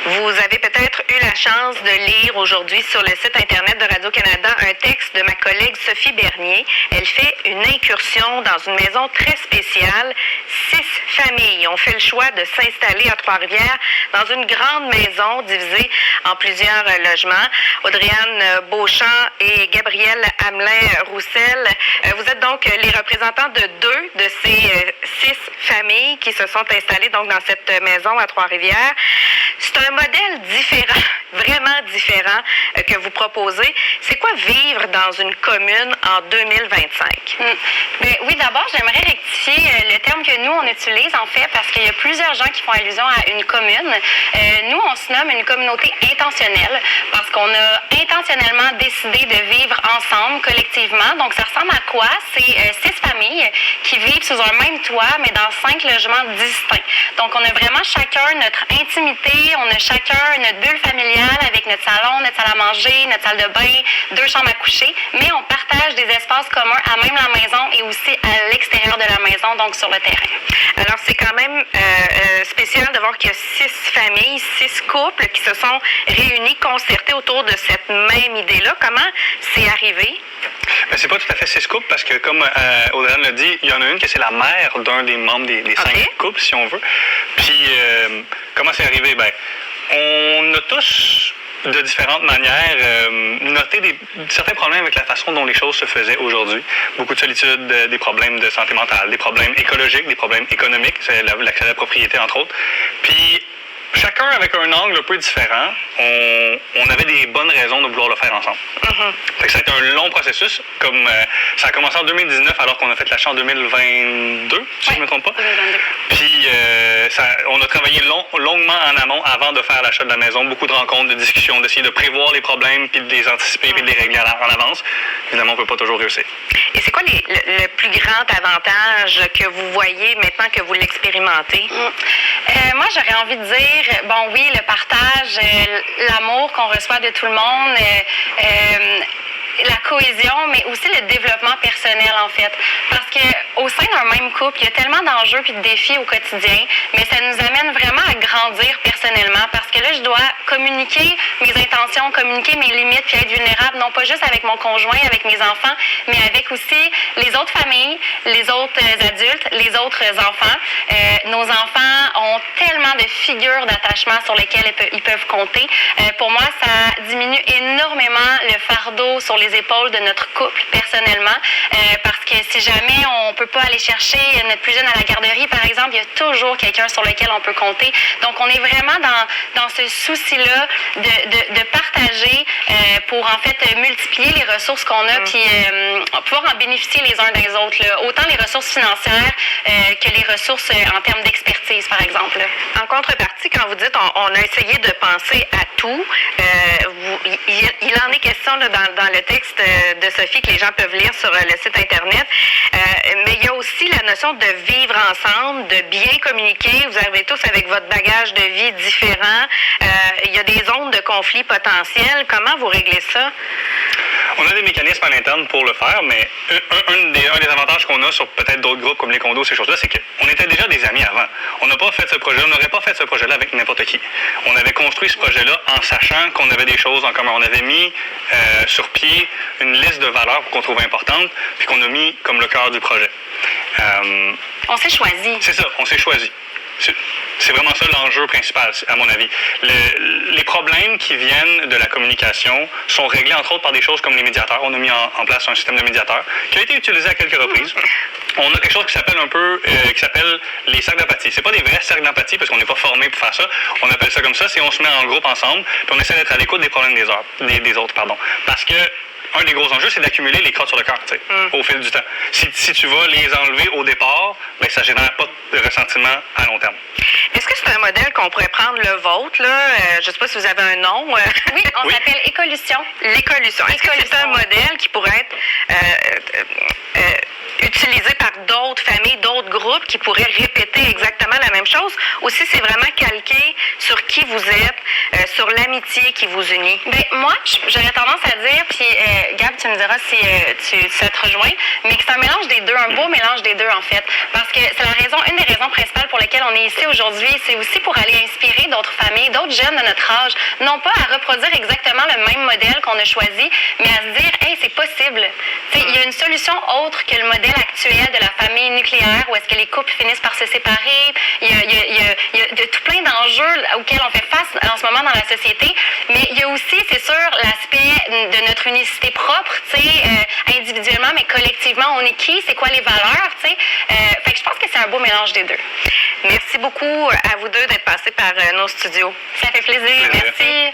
Vous avez peut-être eu la chance de lire aujourd'hui sur le site Internet de Radio-Canada un texte de ma collègue Sophie Bernier. Elle fait une incursion dans une maison très spéciale. 6 familles ont fait le choix de s'installer à Trois-Rivières dans une grande maison divisée en plusieurs logements. Audrey-Anne Beauchamp et Gabrielle Hamelin-Roussel, vous êtes donc les représentants de 2 de ces 6 familles qui se sont installées donc dans cette maison à Trois-Rivières. C'est un modèle différent, vraiment différent que vous proposez. C'est quoi vivre dans une commune en 2025? Bien, oui, d'abord, j'aimerais rectifier le terme que nous, on utilise, en fait, parce qu'il y a plusieurs gens qui font allusion à une commune. Nous, on se nomme une communauté intentionnelle parce qu'on a intentionnellement décidé de vivre ensemble, collectivement. Donc, ça ressemble à quoi? C'est 6 familles qui vivent sous un même toit, mais dans 5 logements distincts. Donc, on a vraiment chacun notre intimité, on a chacun notre bulle familiale avec notre salon, notre salle à manger, notre salle de bain, 2 chambres à coucher, mais on partage des espaces communs à même la maison et aussi à l'extérieur de la maison, donc sur le terrain. Alors, c'est quand même spécial de voir qu'il y a 6 familles, 6 couples qui se sont réunis, concertés autour de cette même idée-là. Comment c'est arrivé? Ben, c'est pas tout à fait 6 couples parce que, comme Audrey l'a dit, il y en a une que c'est la mère d'un des membres des 5 couples, si on veut. Puis, comment c'est arrivé? Ben, on a tous, de différentes manières, noté certains problèmes avec la façon dont les choses se faisaient aujourd'hui. Beaucoup de solitude, des problèmes de santé mentale, des problèmes écologiques, des problèmes économiques, c'est l'accès à la propriété, entre autres. Puis, chacun avec un angle un peu différent, on avait des bonnes raisons de vouloir le faire ensemble. Fait que ça a été un long processus. Comme ça a commencé en 2019 alors qu'on a fait l'achat en 2022, si je ne me trompe pas. 2022. Puis on a travaillé longuement en amont avant de faire l'achat de la maison. Beaucoup de rencontres, de discussions, d'essayer de prévoir les problèmes, puis de les anticiper, puis de les régler en avance. Évidemment, on ne peut pas toujours réussir. Et c'est quoi le plus grand avantage que vous voyez maintenant que vous l'expérimentez? Moi, j'aurais envie de dire, bon oui, le partage, l'amour qu'on reçoit de tout le monde, la cohésion, mais aussi le développement personnel, en fait. Parce qu'au sein d'un même couple, il y a tellement d'enjeux et de défis au quotidien, mais ça nous amène vraiment à grandir personnellement parce que là, je dois communiquer mes intentions, communiquer mes limites puis être vulnérable, non pas juste avec mon conjoint, avec mes enfants, mais avec aussi les autres familles, les autres adultes, les autres enfants. Nos enfants ont tellement de figures d'attachement sur lesquelles ils peuvent compter. Pour moi, ça diminue énormément le fardeau sur les épaules de notre couple, personnellement, parce que si jamais on peut pas aller chercher notre plus jeune à la garderie, par exemple, il y a toujours quelqu'un sur lequel on peut compter. Donc, on est vraiment dans ce souci-là de partager pour, en fait, multiplier les ressources qu'on a, puis pouvoir en bénéficier les uns des autres, là. Autant les ressources financières que les ressources en termes d'expertise, par exemple. En contrepartie, quand vous dites on a essayé de penser à tout, il en est question là, dans le texte de Sophie que les gens peuvent lire sur le site Internet, mais il y a aussi la notion de vivre ensemble, de bien communiquer. Vous arrivez tous avec votre bagage de vie différent. Il y a des zones de conflit potentiels. Comment vous réglez ça? On a des mécanismes à l'interne pour le faire, mais un des avantages qu'on a sur peut-être d'autres groupes comme les condos, ces choses-là, c'est qu'on était déjà des amis avant. On n'a pas fait ce projet, on n'aurait pas fait ce projet-là avec n'importe qui. On avait construit ce projet-là en sachant qu'on avait des choses en commun. On avait mis sur pied une liste de valeurs qu'on trouvait importantes, puis qu'on a mis comme le cœur du projet. On s'est choisi. C'est ça, on s'est choisi. C'est vraiment ça l'enjeu principal, à mon avis. Les problèmes qui viennent de la communication sont réglés, entre autres, par des choses comme les médiateurs. On a mis en place un système de médiateurs qui a été utilisé à quelques reprises. On a quelque chose qui s'appelle qui s'appelle les cercles d'empathie. C'est pas des vrais cercles d'empathie parce qu'on n'est pas formé pour faire ça. On appelle ça comme ça, c'est on se met en groupe ensemble, puis on essaie d'être à l'écoute des problèmes des autres. Parce que un des gros enjeux, c'est d'accumuler les crottes sur le cœur, au fil du temps. Si tu vas les enlever au départ, ben, ça ne génère pas de ressentiment à long terme. Est-ce que c'est un modèle qu'on pourrait prendre le vôtre, là? Je ne sais pas si vous avez un nom. Oui, on s'appelle Écolution. L'écolution. Est-ce que c'est un modèle qui pourrait être utilisé par d'autres familles, d'autres groupes qui pourraient répéter exactement la même chose? Ou si c'est vraiment calqué sur qui vous êtes, sur l'amitié l'amitié qui vous unit? Ben moi, j'aurais tendance à dire, puis Gab, tu me diras si ça te rejoint, mais que c'est un mélange des deux, un beau mélange des deux en fait. Parce que c'est une des raisons principales pour lesquelles on est ici aujourd'hui, c'est aussi pour aller inspirer d'autres familles, d'autres jeunes de notre âge, non pas à reproduire exactement le même modèle qu'on a choisi, mais à se dire, hey, c'est possible. Il y a une solution autre que le modèle actuel de la famille nucléaire où est-ce que les couples finissent par se séparer. Il y a tout plein d'enjeux auxquels on fait face en ce moment dans la société, mais il y a aussi, c'est sûr, l'aspect de notre unicité propre, individuellement, mais collectivement, on est qui, c'est quoi les valeurs, fait que je pense que c'est un beau mélange des deux. Merci beaucoup à vous deux d'être passés par nos studios. Ça fait plaisir. Merci.